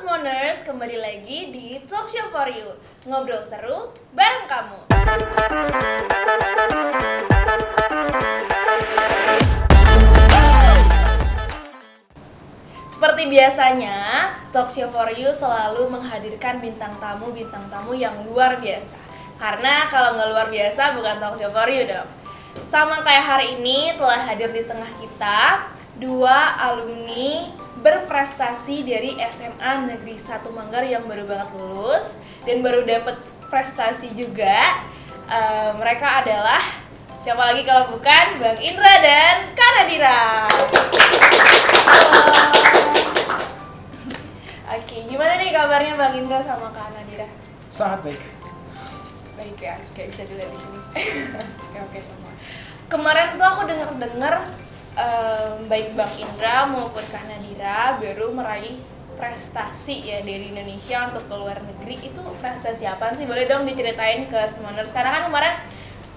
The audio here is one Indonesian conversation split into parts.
Smoners, kembali lagi di Talk Show for You. Ngobrol seru bareng kamu. Seperti biasanya, Talk Show for You selalu menghadirkan bintang tamu yang luar biasa. Karena kalau nggak luar biasa bukan Talk Show for You dong. Sama kayak hari ini telah hadir di tengah kita dua alumni berprestasi dari SMA Negeri 1 Manggar yang baru banget lulus dan baru dapat prestasi juga. Mereka adalah siapa lagi kalau bukan Bang Indra dan Kak Nadira. Oke, gimana nih kabarnya Bang Indra sama Kak Nadira? Sangat baik. Baik ya, kayak bisa dilihat di sini. Oke sama. Kemarin tuh aku dengar baik Bang Indra maupun Kak Nadira baru meraih prestasi ya dari Indonesia untuk ke luar negeri. Itu prestasi apa sih? Boleh dong diceritain ke Smoners. Karena kan kemarin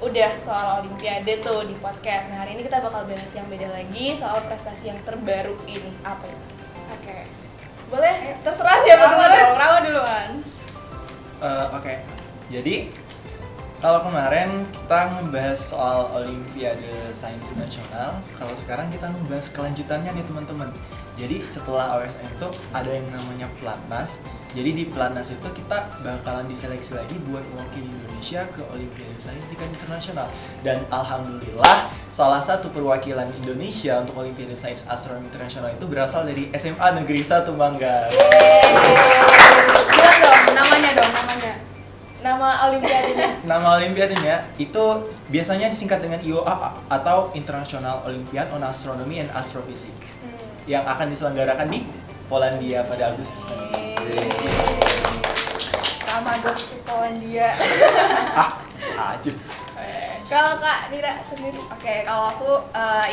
udah soal Olimpiade tuh di podcast. Nah hari ini kita bakal bahas yang beda lagi soal prestasi yang terbaru ini. Apa itu? Oke. Boleh? Terserah siapa duluan. Rawa duluan. Oke. Jadi kalau kemarin kita ngebahas soal Olimpiade Sains Nasional, kalau sekarang kita ngebahas kelanjutannya nih teman-teman. Jadi setelah OSN itu ada yang namanya Pelatnas. Jadi di Pelatnas itu kita bakalan diseleksi lagi buat mewakili Indonesia ke Olimpiade Sains tingkat internasional. Dan alhamdulillah salah satu perwakilan Indonesia untuk Olimpiade Sains Astronomi Internasional itu berasal dari SMA Negeri 1 Manggar. Bilang dong, namanya. Nama Olimpiadenya. Nama Olimpiadenya itu biasanya disingkat dengan IOA atau International Olympiad on Astronomy and Astrophysics yang akan diselenggarakan di Polandia pada Agustus nanti. Tamagotchi Polandia. Bisa aja. Kalau Kak Dira sendiri? Oke, kalau aku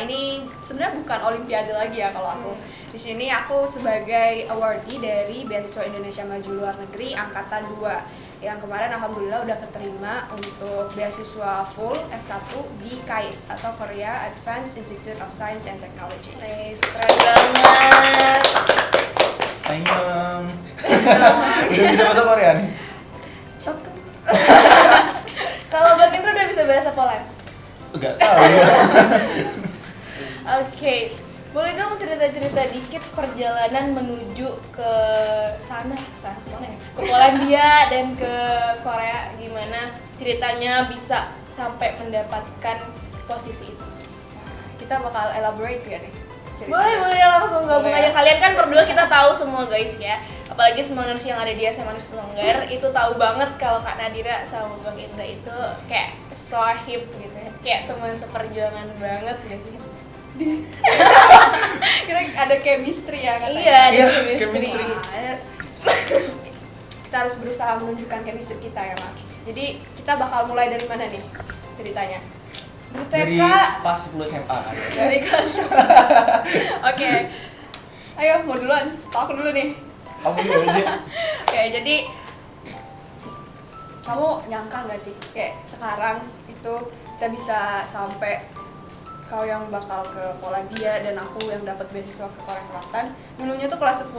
ini sebenarnya bukan Olimpiade lagi ya kalau aku. Di sini aku sebagai awardee dari Beasiswa Indonesia Maju Luar Negeri Angkatan 2 yang kemarin alhamdulillah udah keterima untuk beasiswa full S1 di KAIS atau Korea Advanced Institute of Science and Technology. Keren banget. Annyeong. Udah bisa bahasa Korea nih? Cokep. Kalau Bang Indra udah bisa bahasa Poland? Enggak tahu. Oke. Boleh dong cerita-cerita dikit perjalanan menuju ke sana mana ya? Ke Polandia dan ke Korea, gimana ceritanya bisa sampai mendapatkan posisi itu? Kita bakal elaborate ya nih. Boleh langsung gabung aja. Kalian kan berdua kita tahu semua guys ya. Apalagi Smoners yang ada di SMA Negeri 1 Manggar itu tahu banget kalau Kak Nadira sama Bang Indra itu kayak sohib gitu ya. Kayak teman seperjuangan banget gak sih? Kita ada chemistry ya katanya. Iya, ada chemistry. Kita harus berusaha menunjukkan chemistry kita ya, Mas. Jadi kita bakal mulai dari mana nih ceritanya? Dari pas 10 SMA kan. Dari kelas. Oke. Ayo, mau duluan? Aku dulu nih. Kamu dulu sih. Oke, jadi kamu nyangka nggak sih kayak sekarang itu kita bisa sampai kau yang bakal ke Polandia dan aku yang dapat beasiswa ke Korea Selatan. Dulunya tuh kelas 10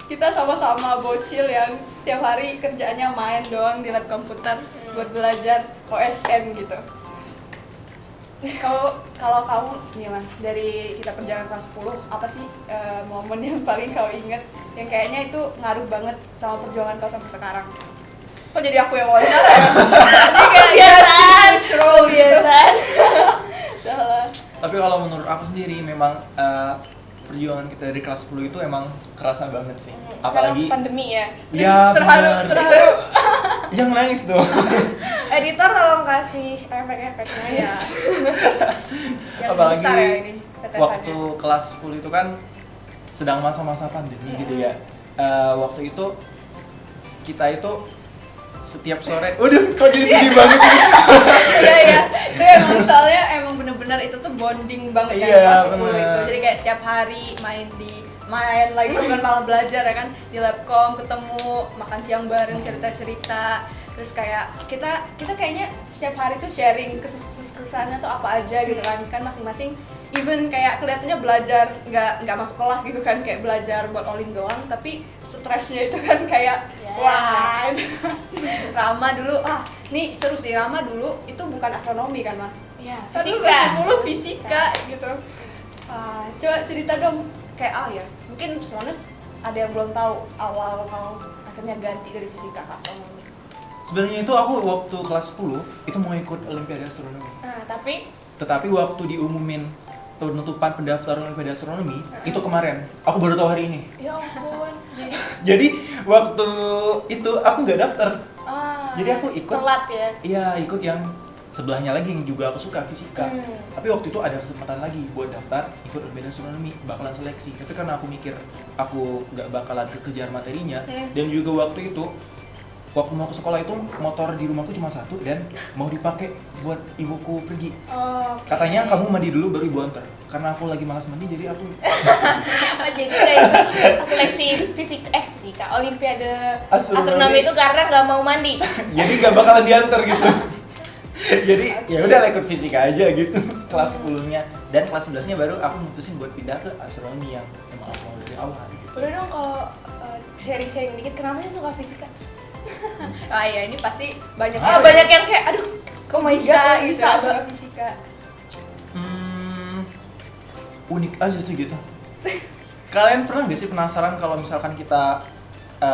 kita sama-sama bocil yang tiap hari kerjaannya main doang di lab komputer buat belajar OSN gitu. Kalau kamu nih Mas, dari kita perjalanan kelas 10 apa sih momen yang paling kau inget yang kayaknya itu ngaruh banget sama perjuangan kau sampai sekarang? Kok jadi aku yang wawancara ya? Ini kayak Kebiasaan. kebiasaan. Salah. Tapi kalau menurut aku sendiri memang perjuangan kita dari kelas 10 itu emang kerasa banget sih. Apalagi karena pandemi ya. ya terharu. Yang nangis dong. Editor tolong kasih efek-efek nangis. Yang Apalagi besar ya ini tetesannya. waktu kelas 10 itu kan sedang masa-masa pandemi gitu ya. Waktu itu kita itu setiap sore, waduh kok jadi sedih banget. Iya, itu emang soalnya emang bener-bener itu tuh bonding banget Iya, kan kelas 10 bener. itu. Jadi kayak setiap hari main lagi bukan malah belajar ya kan di labcom, ketemu makan siang bareng, cerita-cerita. Terus kayak kita kayaknya setiap hari tuh sharing kesuksesannya tuh apa aja gitu kan masing-masing, even kayak kelihatannya belajar nggak masuk kelas gitu kan, kayak belajar buat olim doang, tapi stresnya itu kan kayak wah. Rama dulu nih seru sih, Rama dulu itu bukan astronomi kan mah, Ya, fisika. 10 fisika gitu. Coba cerita dong, kayak ya mungkin Smones ada yang belum tahu awal kamu akhirnya ganti dari fisika ke astronomi. Sebenarnya itu aku waktu kelas 10 itu mau ikut Olimpiade Astronomi. Tetapi waktu diumumin penutupan pendaftaran Olimpiade Astronomi itu kemarin, aku baru tahu hari ini. Ya ampun. Jadi waktu itu aku nggak daftar. Jadi aku ikut. Telat ya. Iya, ikut yang sebelahnya lagi yang juga aku suka, fisika. Tapi waktu itu ada kesempatan lagi buat daftar ikut Olimpiade Astronomi, bakalan seleksi. Tapi karena aku mikir aku nggak bakalan kekejar materinya, dan juga waktu itu waktu mau ke sekolah itu motor di rumahku cuma satu dan mau dipakai buat ibuku pergi. Katanya kamu mandi dulu baru ibu antar. Karena aku lagi malas mandi jadi aku Jadi kayak seleksi fisika Olimpiade Astronomi itu karena nggak mau mandi. jadi nggak bakalan diantar gitu. Jadi ya udah ikut fisika aja gitu kelas 10-nya, dan kelas 11-nya baru aku mutusin buat pindah ke astronomi yang emang aku mau dari awal gitu. Udah dong kalau sharing-sharing dikit, kenapa sih suka fisika? Ya ini pasti banyak Banyak yang kayak aduh kok bisa bisa suka fisika. Unik aja sih gitu. Kalian pernah gak sih penasaran kalau misalkan kita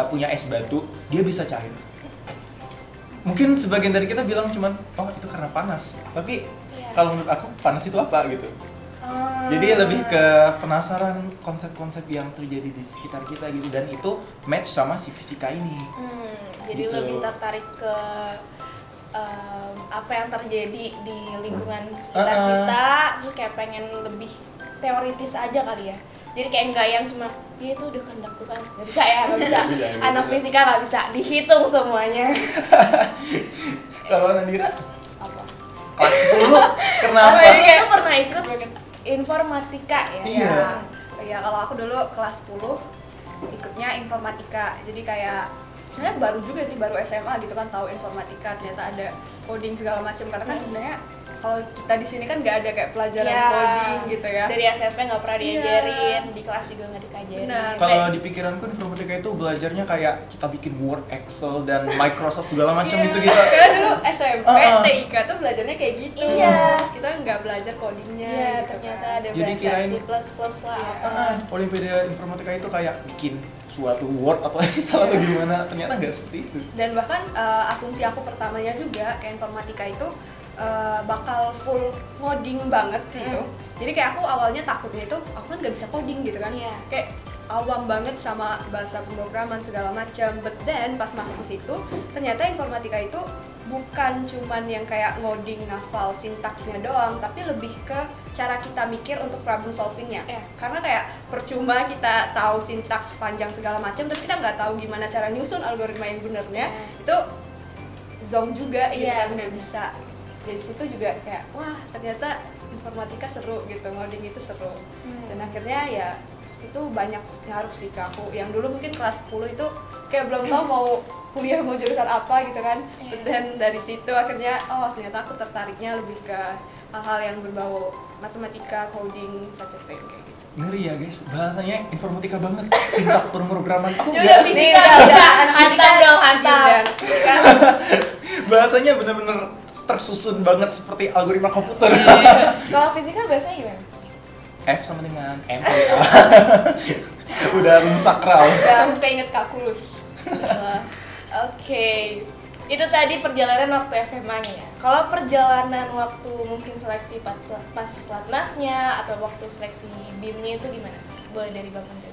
punya es batu, dia bisa cair? Mungkin sebagian dari kita bilang cuman, oh itu karena panas. Tapi kalau menurut aku panas itu apa gitu. Jadi lebih ke penasaran konsep-konsep yang terjadi di sekitar kita gitu, dan itu match sama si fisika ini. Jadi Gitu. lebih tertarik ke apa yang terjadi di lingkungan sekitar kita, terus kayak pengen lebih teoritis aja kali ya. Jadi kayak enggak yang cuma ya itu udah kehendak Tuhan, nggak bisa ya, nggak bisa. Anak fisika nggak bisa dihitung semuanya. Kalau Nadira Apa? kelas 10 kenapa? Kayak pernah ikut informatika ya. Iya. Ya kalau aku dulu kelas 10 ikutnya informatika. Jadi kayak sebenarnya baru juga sih, baru SMA gitu kan tahu informatika, ternyata ada coding segala macam, karena kan sebenarnya kalau kita di sini kan nggak ada kayak pelajaran coding gitu ya. Dari SMP nggak pernah diajarin, di kelas juga nggak dikajarin. Benar. Kalau di pikiranku informatika itu belajarnya kayak kita bikin Word, Excel, dan Microsoft segala macam Iya, itu gitu. karena dulu SMP, TIK tuh belajarnya kayak gitu. Iya. Kita nggak belajar codingnya. Iya, gitu ternyata kan. ada Jadi bahasa kirain- C++ lah apa. Olimpiade informatika itu kayak bikin suatu Word atau Excel atau gimana, ternyata nggak seperti itu. Dan bahkan asumsi aku pertamanya juga kayak informatika itu bakal full ngoding banget gitu. Jadi kayak aku awalnya takutnya itu aku kan nggak bisa coding gitu kan. Iya. Kayak awam banget sama bahasa pemrograman segala macam. But then pas masuk ke situ ternyata informatika itu bukan cuman yang kayak ngoding ngafal sintaksnya doang, tapi lebih ke cara kita mikir untuk problem solvingnya. Karena kayak percuma kita tahu sintaks panjang segala macam tapi kita nggak tahu gimana cara nyusun algoritma yang benernya. Itu zonk juga gitu kan, nggak bisa. Dari situ juga kayak wah ternyata informatika seru gitu, ngoding itu seru. Dan akhirnya ya itu banyak ngaruh sih ke aku. Yang dulu mungkin kelas 10 itu kayak belum tahu mau kuliah mau jurusan apa gitu kan. Dan dari situ akhirnya oh ternyata aku tertariknya lebih ke hal-hal yang berbau matematika, coding, such a thing kayak gitu. Ngeri ya guys, bahasanya informatika banget, sintaks pemrograman. Aku Ya udah fisika, hantam dong, hantam. bahasanya bener-bener tersusun banget seperti algoritma komputer. Kalau fisika biasanya gimana? F sama dengan MPA. Udah rumus sakral. Ya aku keinget kalkulus. Oke. Itu tadi perjalanan waktu SMA-nya ya. Kalau perjalanan waktu mungkin seleksi pas platnasnya atau waktu seleksi BIM-nya itu gimana? Boleh dari Bang Andre.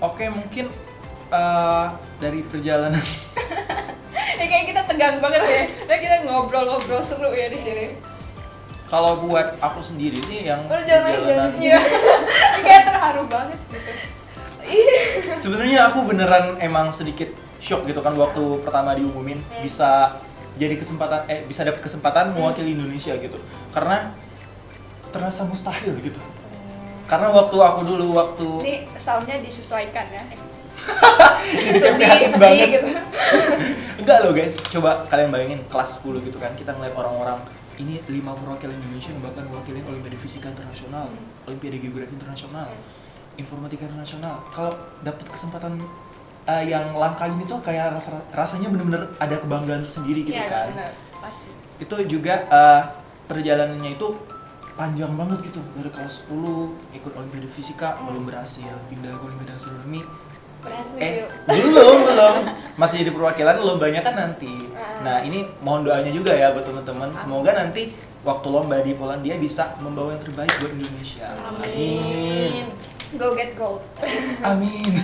Oke, mungkin dari perjalanan Ya kayak kita tegang banget ya. Dan kita ngobrol-ngobrol seru ya di sini. kalau buat aku sendiri sih yang Perjalanan. Iya. Kayak terharu banget gitu. sebenarnya aku beneran emang sedikit shock gitu kan waktu pertama diumumin bisa jadi kesempatan bisa dapat kesempatan mewakili Indonesia gitu, karena terasa mustahil gitu. Karena waktu aku dulu Ini soundnya disesuaikan ya. Jadi kayak PHS banget gitu. Enggak loh guys, coba kalian bayangin kelas 10 gitu kan, kita ngeliat orang-orang ini 5 perwakilan Indonesia yang bahkan mewakilin Olimpiade Fisika Internasional, Olimpiade Geografi Internasional, Informatika Internasional. Kalau dapat kesempatan yang langka ini tuh kayak rasanya bener-bener ada kebanggaan tersendiri gitu Iya, kan. Benar, pasti. Itu juga perjalanannya itu panjang banget gitu, dari kelas 10 ikut Olimpiade Fisika belum berhasil, pindah ke Olimpiade Astronomi Berhasil. belum masih jadi perwakilan, lombanya kan nanti. Nah ini mohon doanya juga ya buat teman-teman, semoga nanti waktu lomba di Polandia bisa membawa yang terbaik buat Indonesia. Amin. Go get gold. Amin.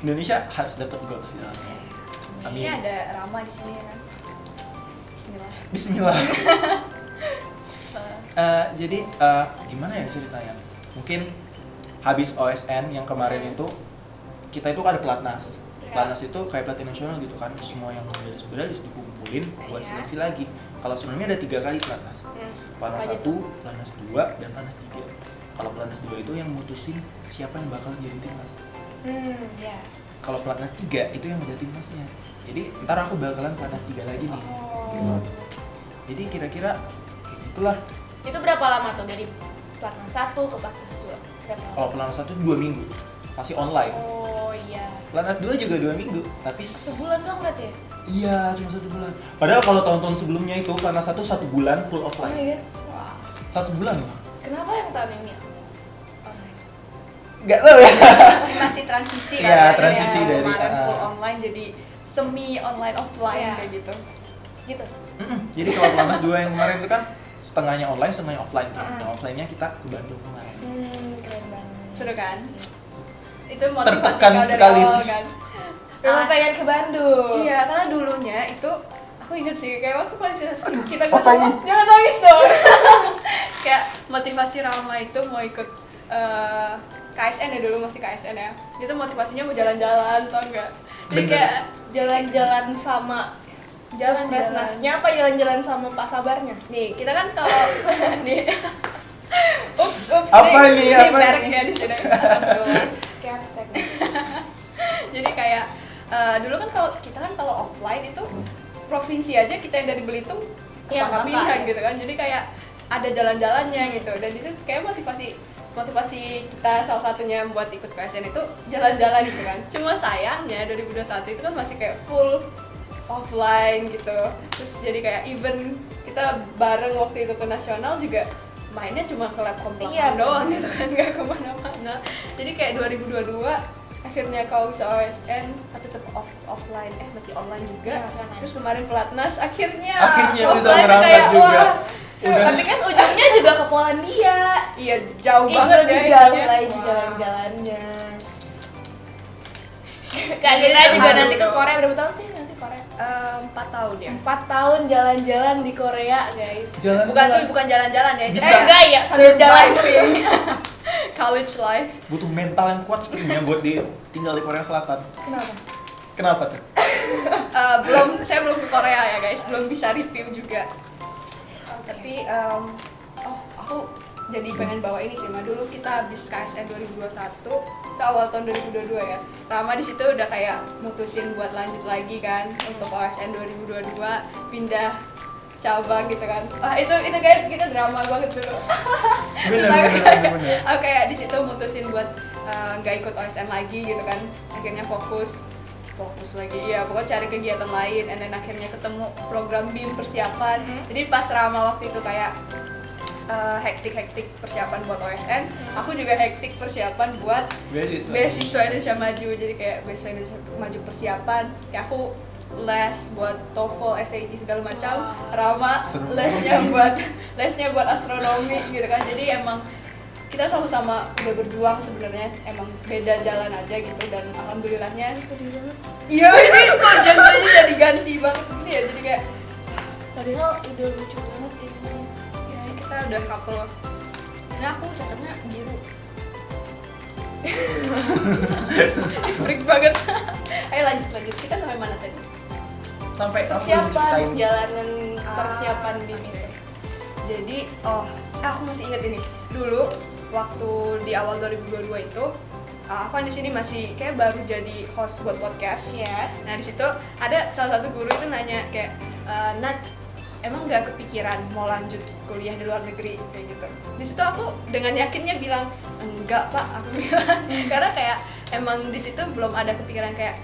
Indonesia harus dapat gold sih. Amin. Ini ada Rama di sini ya kan. Bismillah. Bismillah. Jadi gimana ya ceritanya? Mungkin habis OSN yang kemarin itu kita itu ada pelatnas. Pelatnas itu kayak pelatih nasional gitu kan, semua yang beres dikumpulin buat seleksi lagi. Kalau sebelumnya ada 3 kali pelatnas. Pelatnas 1, pelatnas 2, dan pelatnas 3. Kalau pelatnas 2 itu yang mutusin siapa yang bakal jadi timnas. Ya. Kalau pelatnas 3 itu yang udah timnasnya. Jadi ntar aku bakalan pelatnas 3 lagi nih. Oh. Jadi kira-kira kayak gitulah. Itu berapa lama tuh dari pelatnas 1 ke pelatnas 2? Berapa lama? Kalau pelatnas 1 2 minggu, masih online. Oh iya. Pelatnas 2 juga 2 minggu, tapi Sebulan doang berarti ya? Iya, cuma 1 bulan. Padahal kalau tahun-tahun sebelumnya itu pelatnas 1 bulan full Oh offline. my god. 1 bulan loh. Kenapa yang tahun ini online? Nggak tahu ya. Masih transisi kan. Iya, ya, transisi yang dari, kemarin full online jadi semi online offline Iya. kayak gitu. Gitu. Jadi kalau pelatnas 2 yang kemarin itu kan setengahnya online, setengahnya offline. Yang offline-nya kita ke Bandung kemarin. Keren banget. Seru kan? Itu motivasi Tertekan kau dari sekali awal sih. kan. Memang pengen ke Bandung. Iya, karena dulunya itu aku inget sih kayak waktu kelas kita apa ini? jangan nangis dong. Kayak motivasi Rama itu mau ikut KSN ya, dulu masih KSN ya. Itu motivasinya mau jalan-jalan, tau enggak? Jadi Bener. kayak Jalan-jalan sama Presnasnya apa jalan-jalan sama Pak Sabarnya? nih, kita kan kalau nih ups Apa nih, ini apa mereknya di sini. Astagfirullah. Kayak absek. Jadi kayak dulu kan kalau offline itu provinsi aja kita yang dari Belitung Iya, Bangka Bangka, Bintang ya. gitu kan. Jadi kayak ada jalan-jalannya gitu, dan itu kayak motivasi kita salah satunya buat ikut KSN itu jalan-jalan gitu kan. Cuma sayangnya 2021 itu kan masih kayak full offline gitu. Terus jadi kayak event kita bareng waktu itu ke nasional juga mainnya cuma ke lab komplek Iya, doang bener. gitu kan, nggak kemana-mana. Jadi kayak 2022 akhirnya kau bisa OSN tetap offline, masih online juga. Iya, masih online. Terus kemarin pelatnas akhirnya Akhirnya bisa offline merambah kayak juga. wah. Udah. Tapi kan ujungnya juga ke Polandia. Iya, jauh Itu banget lebih ya jauh ininya. lagi Wah. jalan-jalannya. Kak Dina juga nanti ke Korea berapa tahun sih nanti Korea? 4 tahun ya. 4 tahun jalan-jalan di Korea guys. Bukan jalan-jalan ya. Bisa. Enggak ya, sambil jalan. College life. Butuh mental yang kuat sebenarnya buat tinggal di Korea Selatan. Kenapa? Kenapa tuh? Saya belum ke Korea ya guys, belum bisa review juga. Tapi aku jadi pengen bawa ini sih, mah dulu kita habis KSN 2021 ke awal tahun 2022 ya. Rama di situ udah kayak mutusin buat lanjut lagi kan untuk OSN 2022, pindah cabang gitu kan. Wah itu kayak kita drama banget dulu. Terus Bener. aku kayak di situ mutusin buat nggak ikut OSN lagi gitu kan. Akhirnya fokus lagi ya, pokoknya cari kegiatan lain, dan akhirnya ketemu program BIM persiapan. Jadi pas Rama waktu itu kayak hektik persiapan buat OSN, aku juga hektik persiapan buat beasiswa Indonesia Maju. Jadi kayak beasiswa Indonesia Maju persiapan, kayak aku les buat TOEFL, SAT segala macam. Rama Seru lesnya buat astronomi gitu kan. Jadi emang kita sama-sama udah berjuang sebenarnya, emang beda jalan aja gitu, dan alhamdulillahnya Sedih banget. iya ini kok janjinya jadi ganti banget gitu ya, jadi kayak Padahal udah lucu banget ini. ya sih kita udah couple. Nah aku catatnya biru. Freak banget. Ayo lanjut, kita sampai mana tadi? Sampai aku belum Persiapan ceritain. jalanan persiapan BIM itu. Jadi aku masih ingat ini dulu waktu di awal 2022 itu aku kan di sini masih kayak baru jadi host buat podcast. Iya. Nah di situ ada salah satu guru itu nanya kayak, Nat, emang nggak kepikiran mau lanjut kuliah di luar negeri kayak gitu. Di situ aku dengan yakinnya bilang enggak Pak, aku bilang karena kayak emang di situ belum ada kepikiran kayak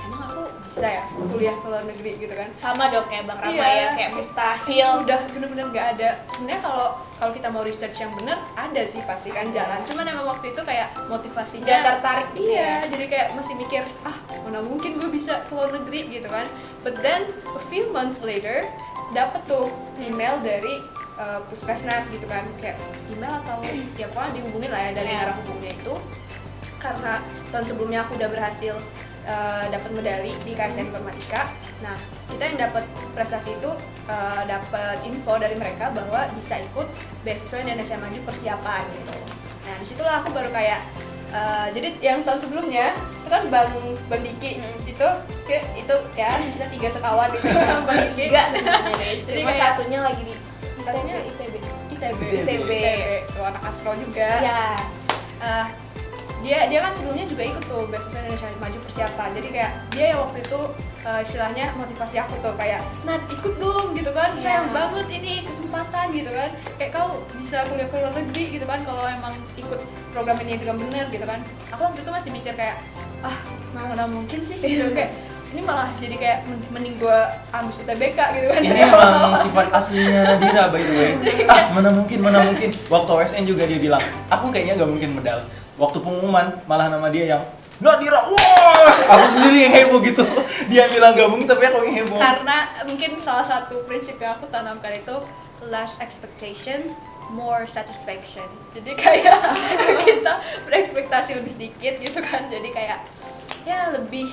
emang aku bisa ya kuliah ke luar negeri gitu kan. Sama dong kayak Bang Rama Iya. ya, kayak mustahil. Udah bener-bener nggak ada. Sebenarnya kalau kita mau research yang bener ada sih pasti kan jalan. Cuman emang waktu itu kayak motivasinya Nggak tertarik gitu Iya, ya. jadi kayak masih mikir mana mungkin gue bisa ke luar negeri gitu kan. But then a few months later dapet tuh email dari Puskesmas gitu kan, kayak email atau ya pokoknya dihubungin lah ya dari Iya. arah hubungnya itu karena tahun sebelumnya aku udah berhasil dapat medali di KSN Informatika. Nah, kita yang dapat prestasi itu dapat info dari mereka bahwa bisa ikut beasiswa Indonesia Maju persiapan gitu. Nah, disitulah aku baru kayak jadi yang tahun sebelumnya itu kan Bang Diki itu ya kita 3 sekawan gitu. Bang Diki Enggak sebenarnya guys, Jadi cuma kayak- satunya lagi di Satunya ITB. ITB. Tuh, anak astro juga. Ya. Dia kan sebelumnya juga ikut tuh beasiswa Indonesia Maju persiapan. Jadi kayak dia yang waktu itu istilahnya motivasi aku tuh kayak, Nat ikut dong gitu kan, Iya. sayang banget ini kesempatan gitu kan, kayak kau bisa kuliah ke luar negeri gitu kan kalau emang ikut program ini dengan bener gitu kan. Aku waktu itu masih mikir kayak mana mungkin sih gitu kayak ini malah jadi kayak mending gue ambis UTBK gitu kan. Ini emang sifat aslinya Nadira by the way. Mana mungkin. Waktu OSN juga dia bilang, aku kayaknya gak mungkin medal. Waktu pengumuman malah nama dia yang Nadira, wah, aku sendiri yang heboh gitu. Dia bilang gak mungkin tapi aku yang heboh. Karena mungkin salah satu prinsip yang aku tanamkan itu less expectation, more satisfaction. Jadi kayak kita berekspektasi lebih sedikit gitu kan. Jadi kayak ya lebih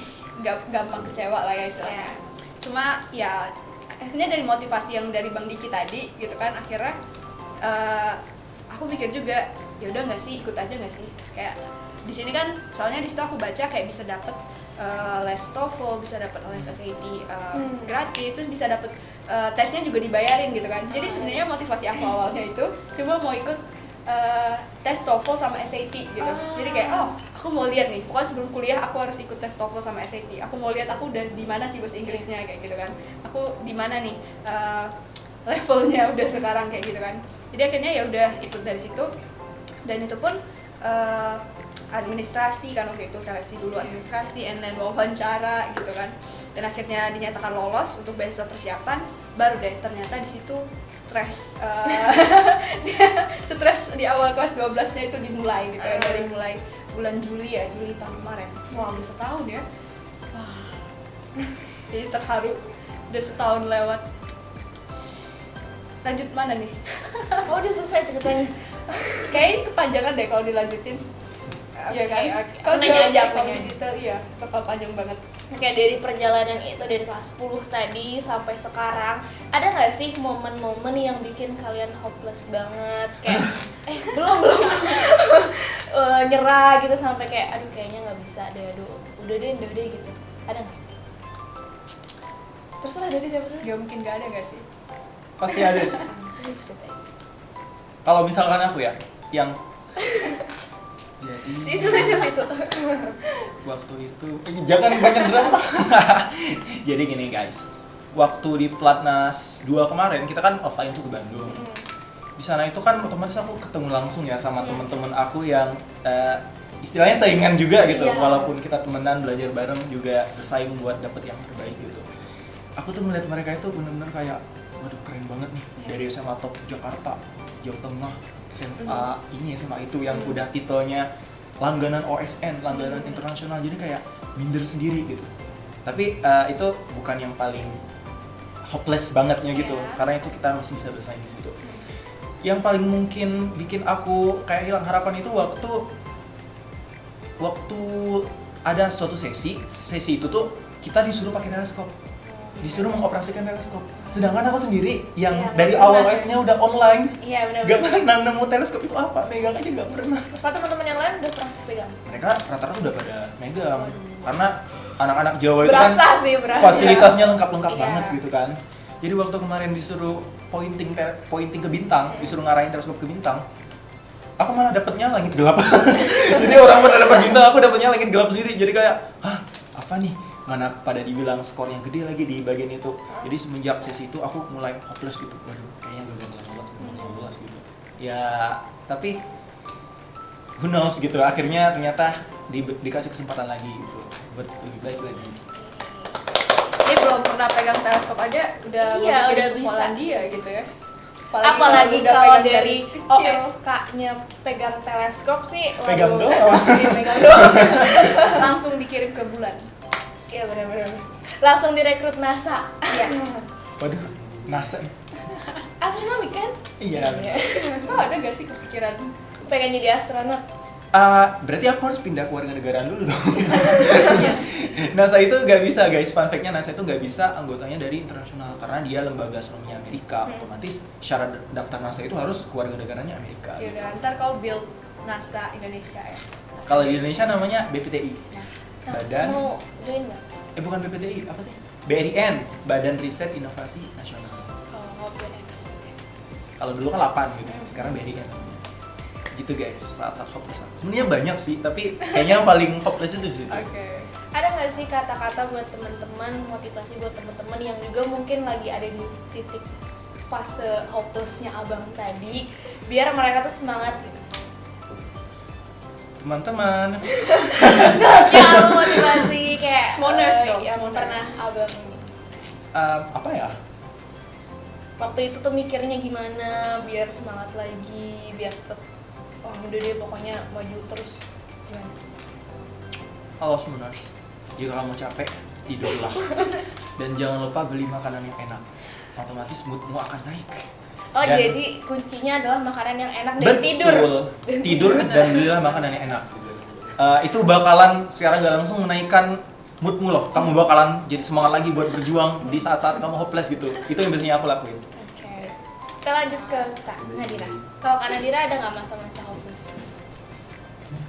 gampang kecewa lah ya istilahnya. Cuma ya akhirnya dari motivasi yang dari Bang Diki tadi gitu kan, akhirnya aku mikir juga ya udah nggak sih, ikut aja nggak sih, kayak di sini kan soalnya di situ aku baca kayak bisa dapet les TOEFL, bisa dapet les SAT gratis, terus bisa dapet tesnya juga dibayarin gitu kan. Jadi sebenarnya motivasi aku awalnya itu cuma mau ikut tes TOEFL sama SAT gitu. Jadi kayak aku mau lihat nih, pokoknya sebelum kuliah aku harus ikut tes TOEFL sama SAT. Aku mau lihat aku udah di mana sih bahasa Inggrisnya kayak gitu kan. Aku di mana nih levelnya udah sekarang kayak gitu kan. Jadi akhirnya ya udah ikut dari situ, dan itu pun administrasi kan waktu itu, seleksi dulu administrasi and then wawancara gitu kan. Dan akhirnya dinyatakan lolos untuk beasiswa persiapan, baru deh ternyata di situ stres stres di awal kelas 12-nya itu dimulai gitu ya, dari mulai bulan Juli tahun kemarin. Wah, udah setahun ya. Wah. Jadi terharu, udah setahun lewat. Lanjut mana nih? Oh, udah selesai ceritanya. Kayaknya kepanjangan deh kalau dilanjutin. Iya kan? Oke. Kalau Nanya aja aku kalau nanya. detail iya, bakal panjang banget. Kayak dari perjalanan itu dari kelas 10 tadi sampai sekarang, ada nggak sih momen-momen yang bikin kalian hopeless banget, kayak belum nyerah gitu sampai kayak aduh kayaknya nggak bisa deh, udah deh gitu, ada nggak? Terserah dari siapa dulu. Gak mungkin gak ada gak sih? Pasti ada sih. Coba ceritain. Kalau misalkan aku ya, yang jadi Itu itu. waktu itu jangan banyak drama. Jadi gini guys, waktu di Platnas 2 kemarin kita kan offline tuh ke Bandung. Di sana itu kan otomatis aku ketemu langsung ya sama temen-temen aku yang istilahnya saingan juga gitu. Iya. Walaupun kita temenan belajar bareng juga bersaing buat dapet yang terbaik gitu. Aku tuh melihat mereka itu benar-benar kayak waduh keren banget nih, dari SMA Top Jakarta, Jawa Tengah, SMA ini SMA itu yang udah titelnya langganan OSN, langganan internasional, jadi kayak minder sendiri gitu. Tapi itu bukan yang paling hopeless bangetnya gitu, karena itu kita masih bisa bersaing di situ. Yang paling mungkin bikin aku kayak hilang harapan itu waktu ada suatu sesi itu tuh kita disuruh pakai teleskop, disuruh mengoperasikan teleskop. Sedangkan aku sendiri yang Iya, dari nggak awal pernah. live-nya udah online, Iya gak benar-benar. pernah nemu teleskop itu apa, megang aja gak pernah. Kalau teman-teman yang lain udah pernah pegang? Mereka rata-rata udah pada megang, karena anak-anak Jawa itu Berasa kan sih, berasa. fasilitasnya lengkap-lengkap Iya. banget gitu kan. Jadi waktu kemarin disuruh pointing ke bintang, disuruh ngarahin teleskop ke bintang, aku malah dapetnya langit gelap. Jadi orang pada dapat bintang, aku dapetnya langit gelap sendiri. Jadi kayak, hah, apa nih? Mana pada dibilang skor yang gede lagi di bagian itu. Jadi semenjak sesi itu aku mulai hopeless gitu. Waduh, kayaknya gak lolos gitu. Ya, tapi who knows gitu. Akhirnya ternyata dikasih kesempatan lagi gitu buat lebih baik lagi. Ini belum pernah pegang teleskop aja udah Iya, mau bikin udah ke bisa. Polandia gitu ya. Apalagi udah kalau pegang dari kecil. OSK-nya pegang teleskop sih, waduh. Pegang doang. Iya, pegang doang. Langsung dikirim ke bulan. Iya benar-benar. Langsung direkrut NASA. Iya. Waduh, NASA nih. Astronomi kan? Iya. Oh, ada gak sih kepikiran? Pengen jadi astronot. Berarti aku harus pindah ke warga negaraan dulu dong. NASA itu nggak bisa guys, fun fact-nya NASA itu nggak bisa anggotanya dari internasional karena dia lembaga astronomi Amerika. Otomatis syarat daftar NASA itu harus keluarga negaranya Amerika. Ya udah, ntar kau build NASA Indonesia ya. Kalau di Indonesia namanya BPTI. Badan Mau join nggak? bukan BPTI, apa sih? BRIN, Badan Riset Inovasi Nasional. Oh, oke. Kalau dulu kan 8 gitu, sekarang BRIN. Gitu guys, saat-saat hopeless. Sebenarnya banyak sih, tapi kayaknya yang paling hopeless itu di situ. Oke. Ada nggak sih kata-kata buat teman-teman, motivasi buat teman-teman yang juga mungkin lagi ada di titik fase hopelessnya abang tadi, biar mereka tuh semangat gitu. Teman-teman, Yang motivasi kayak Smoners dong, yang Smoners. pernah abang ini. apa ya? Waktu itu tuh mikirnya gimana biar semangat lagi, biar tetap oh udah deh pokoknya maju terus. Gimana? Halo Smoners, jika kamu capek, tidurlah. Dan jangan lupa beli makanan yang enak. Otomatis moodmu akan naik. Oh Dan- jadi kuncinya adalah makanan yang enak dan tidur. Tidur dan belilah makanan yang enak. Itu bakalan secara nggak langsung menaikkan moodmu loh. Kamu bakalan jadi semangat lagi buat berjuang di saat-saat kamu hopeless gitu. Itu yang biasanya aku lakuin. Oke. Kita lanjut ke Kak Nadira. Kalau Kak Nadira ada nggak masa-masa hopeless?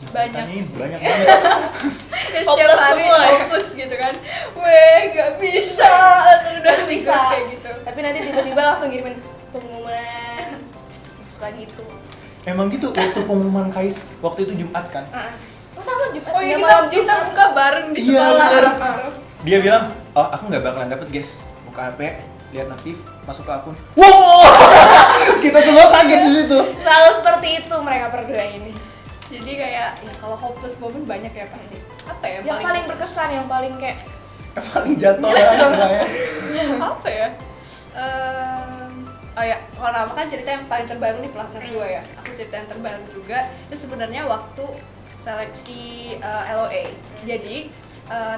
Banyak. Ini banyak banget. Ya, setiap Hopeless hari semua ya? hopeless gitu kan. Weh, gak bisa. Langsung udah Nggak bisa. tidur kayak gitu. Tapi nanti tiba-tiba langsung kirimin pengumuman. Suka gitu. Emang gitu waktu pengumuman KAIS waktu itu Jumat kan. Oh sama Jumat. Oh iya, nggak malam kita Jumat. buka bareng di Iya, sekolah. bener. Dia bilang, "Oh, aku nggak bakalan dapet, guys." Buka HP, lihat notif, masuk ke akun. Wow! Kita semua kaget di situ. Selalu seperti itu mereka berdua ini. Jadi kayak ya kalau hopeless moment banyak ya pasti. Apa ya? Yang paling berkesan, yang paling kayak Yang paling jatuh Yes. namanya. apa ya? Oh ya, kalau aku kan cerita yang paling terbaru nih pelatnas 2 ya. Aku cerita yang terbaru juga. Itu sebenarnya waktu seleksi LOA. Jadi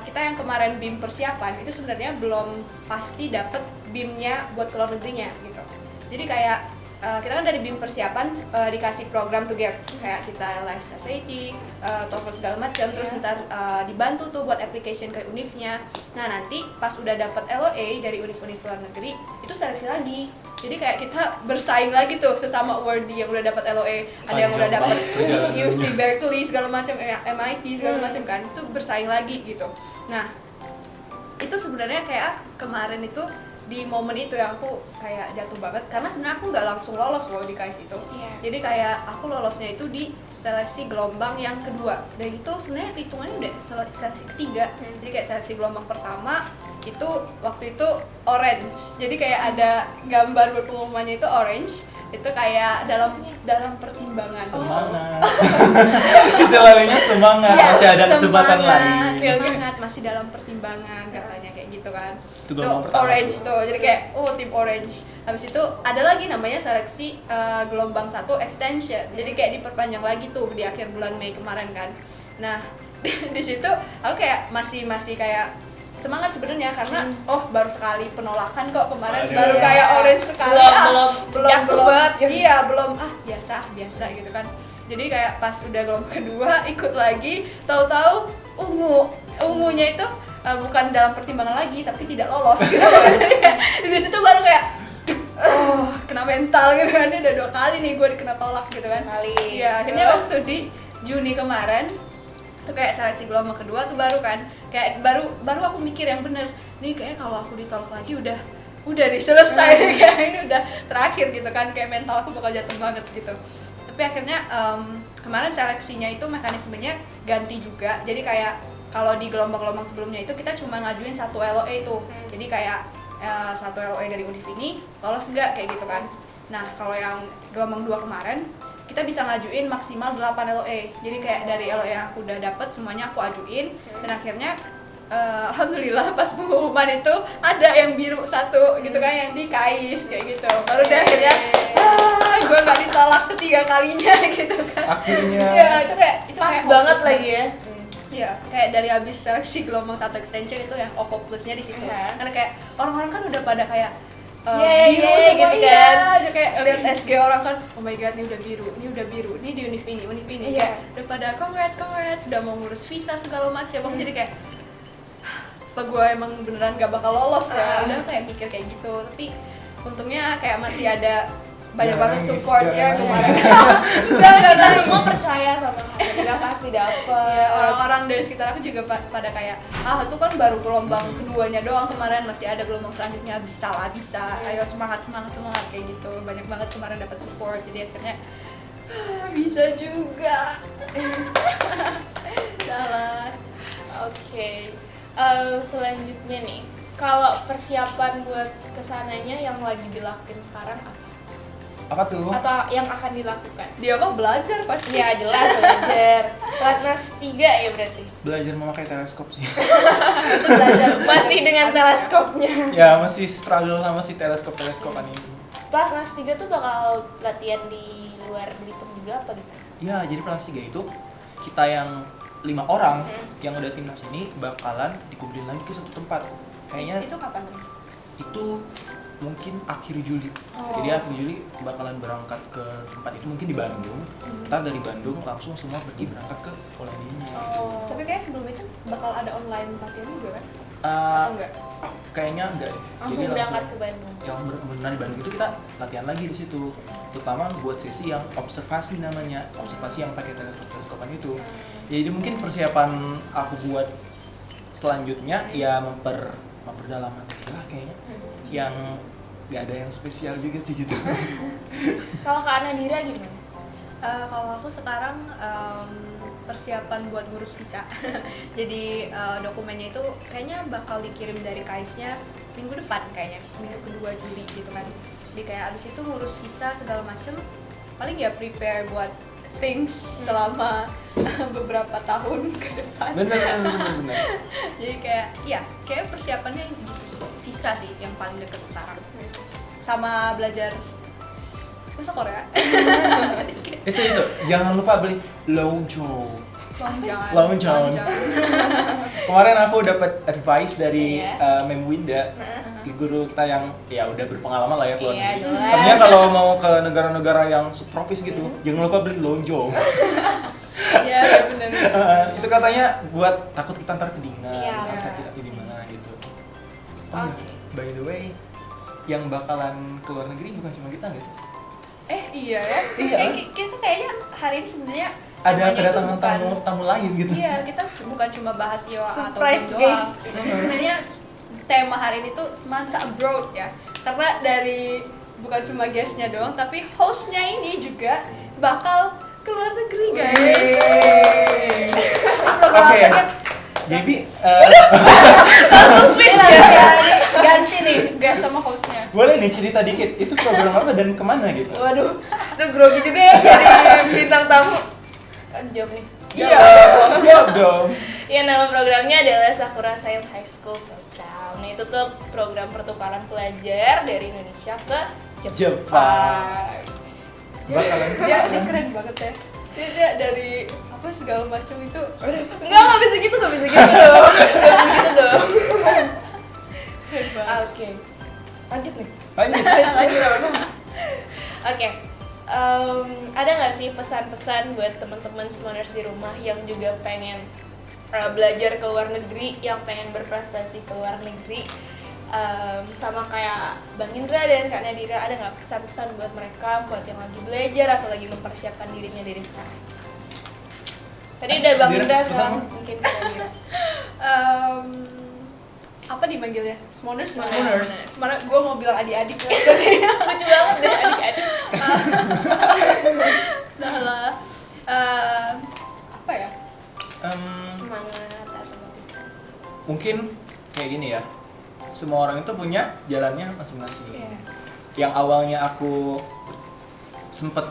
kita yang kemarin BIM persiapan itu sebenarnya belum pasti dapet BIM-nya buat ke luar negerinya gitu. Jadi kayak kita kan dari BIM persiapan dikasih program tuh Gap, kayak kita les SAT, TOEFL segala macam, terus ntar dibantu tuh buat application ke univnya. Nah nanti pas udah dapet LOA dari univ-univ luar negeri itu seleksi lagi. Jadi kayak kita bersaing lagi tuh sesama awardee yang udah dapet LOA, ada yang udah Panjang dapet banget perjalanannya. UC Berkeley segala macam, MIT segala macam kan, itu bersaing lagi gitu. Nah itu sebenarnya kayak kemarin itu di momen itu yang aku kayak jatuh banget karena sebenarnya aku nggak langsung lolos loh di KAIS itu. Iya. Jadi kayak aku lolosnya itu di seleksi gelombang yang kedua, dan itu sebenarnya hitungannya udah seleksi ketiga. Jadi kayak seleksi gelombang pertama itu waktu itu orange, jadi kayak ada gambar berpengumumannya itu orange, itu kayak dalam pertimbangan. Semangat. Istilahnya semangat, Iya, masih ada kesempatan semangat, lain. semangat, masih dalam pertimbangan katanya kayak gitu kan. Itu gelombang pertama orange tuh. tuh, jadi kayak tim orange. Habis itu ada lagi namanya seleksi gelombang 1 extension. Jadi kayak diperpanjang lagi tuh di akhir bulan Mei kemarin kan. Nah, di situ aku kayak masih kayak semangat sebenarnya karena baru sekali penolakan kok kemarin, Aduh. baru kayak orange sekali. Belum jatuh banget gitu. Iya, belum biasa gitu kan. Jadi kayak pas udah gelombang kedua ikut lagi, tahu-tahu ungunya itu bukan dalam pertimbangan lagi tapi tidak lolos gitu. Di situ baru kayak kena mental gitu kan. Ini udah 2 kali nih gue dikena tolak gitu kan. Kali. Iya, akhirnya Terus? waktu di Juni kemarin itu kayak seleksi gelombang kedua tuh baru kan, kayak baru aku mikir yang bener nih, kayaknya kalau aku ditolak lagi udah nih selesai. Kayak ini udah terakhir gitu kan, kayak mental aku bakal jatuh banget gitu. Tapi Tapi akhirnya kemarin seleksinya itu mekanismenya ganti juga. Jadi kayak kalau di gelombang-gelombang sebelumnya itu kita cuma ngajuin satu LOE itu. Jadi kayak satu LOE dari univ ini lolos enggak kayak gitu kan. Nah, kalau yang gelombang 2 kemarin kita bisa ngajuin maksimal 8 LOE. Jadi kayak dari LOE yang aku udah dapet semuanya aku ajuin dan akhirnya alhamdulillah pas pengumuman itu ada yang biru satu gitu kan, yang di KAIS kayak gitu. Baru deh akhirnya gue nggak ditolak ketiga kalinya gitu kan. Akhirnya. Ya itu Pas kayak banget hopeless lagi ya. Iya, kayak dari habis seleksi gelombang 1 extension itu yang hopelessnya di situ. Karena kayak orang-orang kan udah pada kayak biru semua gitu iya. kan. Aja kayak lihat SG orang kan, oh my god, ini udah biru, ini di univ ini. Iya. Kayak udah pada congrats, sudah mau ngurus visa segala macam. Jadi kayak apa gue emang beneran gak bakal lolos ya. Udah kayak mikir kayak gitu. Tapi untungnya kayak masih ada banyak banget support ya kemarin. Kita semua percaya sama Kak pasti dapet. Ya, orang-orang dari sekitar aku juga pada kayak itu kan baru gelombang keduanya doang, kemarin masih ada gelombang selanjutnya, bisa ayo semangat kayak gitu. Banyak banget kemarin dapat support, jadi akhirnya bisa juga. Salah. Oke. Selanjutnya nih, kalau persiapan buat kesananya yang lagi dilakuin sekarang Apa tuh? atau yang akan dilakukan? Dia mah belajar pasti. Ya jelas belajar. Platnas 3 ya berarti. Belajar memakai teleskop sih. Itu belajar Masih dengan teleskopnya. Ya masih struggle sama si teleskopan ini. Platnas 3 tuh bakal latihan di luar Belitung juga apa gimana? Ya jadi Platnas 3 itu kita yang 5 orang yang udah timnas ini bakalan dikumpulin lagi ke satu tempat. Kayaknya itu kapan tuh? itu mungkin akhir Juli. Jadi akhir Juli bakalan berangkat ke tempat itu, mungkin di Bandung. Kita dari Bandung langsung semua pergi berangkat ke Polandia. Tapi kayak sebelum itu bakal ada online latihan juga kan? Uh, Atau enggak? Kayaknya enggak. Langsung berangkat ke Bandung. Yang benar di Bandung itu kita latihan lagi di situ. Terutama buat sesi yang observasi namanya, observasi yang pakai teleskopan itu. Jadi mungkin persiapan aku buat selanjutnya ya memperdalam hati lah kayaknya. Yang nggak ada yang spesial juga sih gitu. Kalau Kak Nadira gimana? Kalau aku sekarang persiapan buat ngurus visa. Jadi dokumennya itu kayaknya bakal dikirim dari KAIS-nya minggu depan kayaknya, minggu kedua Juli gitu kan. Jadi kayak abis itu ngurus visa segala macem, paling ya prepare buat things selama beberapa tahun ke depan. Bener. Jadi kayak persiapannya gitu sih. Visa sih yang paling deket sekarang. Sama belajar bahasa Korea. itu jangan lupa beli Longjo. Longjong. Kemarin aku dapat advice dari Iya. Mem Winda, guru kita yang ya udah berpengalaman lah ya keluar Iya, negeri. jelas. Katanya kalau mau ke negara-negara yang subtropis gitu, jangan lupa beli Longjo. Iya, benar. Itu katanya buat takut kita ntar kedinginan, Iya. sakit atau di mana gitu. Oke. By the way, yang bakalan keluar negeri bukan cuma kita nggak sih? Iya ya. Iya. Kita kayaknya hari ini sebenarnya Ada temanya itu kedatangan bukan- tamu lain gitu. Iya, kita bukan cuma bahas Yoa atau Surprise, doang. guys. Sebenarnya tema hari ini tuh semansa abroad ya. Karena dari bukan cuma guestnya doang, tapi hostnya ini juga bakal keluar negeri guys. Oke. Jadi Langsung speech ya? Ganti nih guest sama hostnya. boleh nih cerita dikit, itu program apa dan kemana gitu? Waduh, lu grogi juga ya jadi bintang tamu. Kan jawab nih. Iya. Jawab dong. Ya, nama programnya adalah Sakura Science High School Program. Nah, itu tuh program pertukaran pelajar dari Indonesia ke Jepang. Bakalan Dia keren banget ya. Dia dari apa segala macam itu. Enggak bisa gitu dong. Nggak bisa gitu dong. Keren banget. Oke. Lanjut nih. lanjut. Oke. Ada nggak sih pesan-pesan buat teman-teman Smoners di rumah yang juga pengen belajar ke luar negeri, yang pengen berprestasi ke luar negeri, sama kayak Bang Indra dan Kak Nadira, ada nggak pesan-pesan buat mereka, buat yang lagi belajar atau lagi mempersiapkan dirinya dari sekarang? Tadi udah Bang Dira, Indra pesan kan, lo? mungkin Kak Nadira. Apa dimanggilnya? Smoners? Smoners. Mana gue mau bilang adik-adik. Lucu banget deh adik-adik. Nah, Adalah apa ya? Semangat atau motivasi. Mungkin kayak gini ya, semua orang itu punya jalannya masing-masing. Iya. Yang awalnya aku sempet